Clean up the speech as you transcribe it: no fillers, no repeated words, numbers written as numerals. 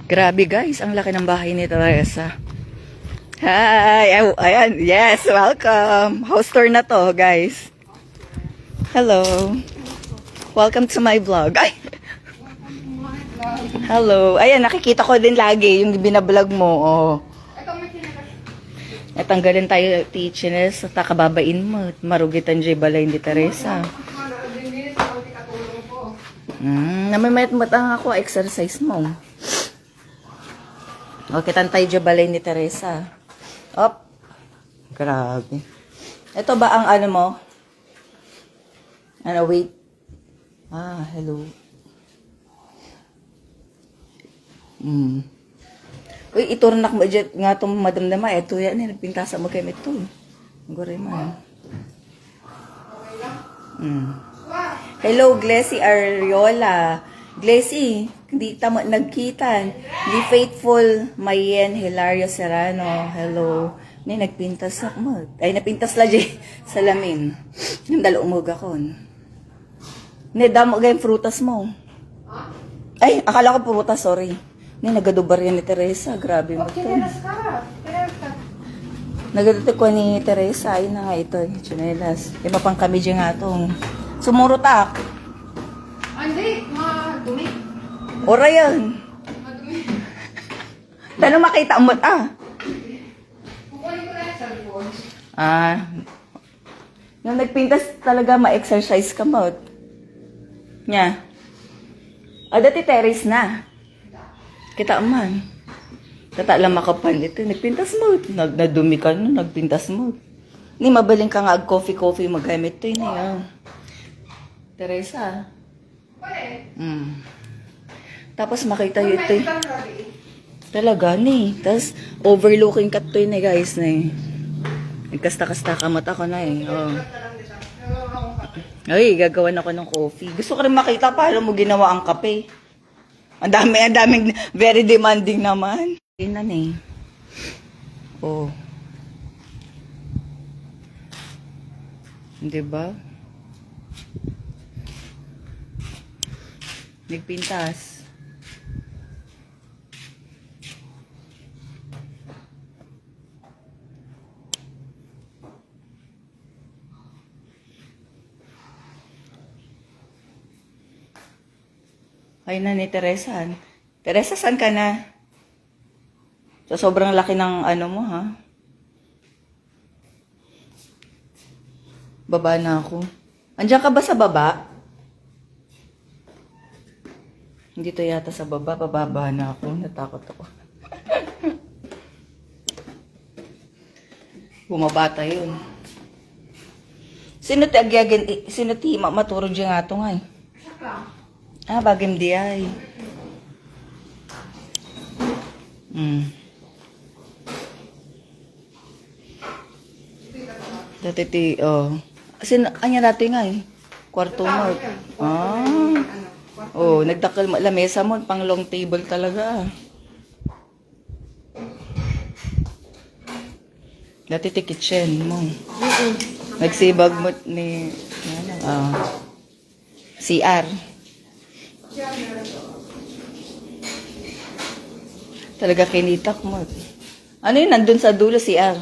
Grabe guys, ang laki ng bahay ni Teresa. Hi! Ayan, yes, welcome. House tour na to, guys. Hello. Welcome to my vlog. Ay! Hello. Ayan, nakikita ko din lagi yung binablog mo. Oh. Natanggalin tayo teachings at kababain mo. Marugitan dyan balay ni Teresa. Namimayat-matang ako, exercise mo. Okay, tantay dyan balay ni Teresa. Op. Grabe. Ito ba ang ano mo? Ano, wait. Hello. Uy, iturnak mo dyan nga itong madamdama. Ito yan, nagpintasa mo kayo ito. Gore mo. Hello, Glessy Ariola. Glessy, hindi tama nagkitan. Di Faithful Mayen Hilario Serrano. Hello. Ni nagpintas mo. Ay, napintas la dyan sa lamin. Yung dalo umuga ko. Ni damo gayong frutas mo. Ay, akala ko prutas, sorry. Ni nagadubar yan ni Teresa. Grabe mo ito. Nagadubar ko ni Teresa. Ay na nga ito. Chinelas. Iba pang kami dyan nga itong. Sumurutak. Hindi, madumi. Ora yan. Madumi. Tanong makita mo, Kukunin ko lang sa likod. Nung nagpintas talaga ma-exercise ka mo. Nya. Dati teres na. Kita man. Tata lang makapan ito. Nagpintas mo. Nadumi ka no, nagpintas mo. Ni mabaling ka nga coffee magamit ito yun. Teresa. Tapos makita yun ito. Talaga ni. Tapos overlooking ka ito yun guys na nagkasta-kasta ka mata ko na Oh. Ay, gagawan ako ng coffee. Gusto ko rin makita paano mo ginawa ang kape. Ang daming very demanding naman. Inan Oh. Diba? Nagpintas. Ay na ni Teresa. Teresa, saan ka na? So, sobrang laki ng ano mo, ha? Baba na ako. Andiyan ka ba sa baba? Hindi to yata sa baba. Bababa na ako. Natakot ako. Bumabata yun. Sino ti maturo dyan nga ito nga eh? Bagim di ay. Dati anya dati nga eh. Kwarto mo. Nagdakal lamesa mo. Pang long table talaga. Dati ti kitchen mo. Nagsibag mo ni CR. Talaga kinitak mo. Ano yun? Nandun sa dulo CR.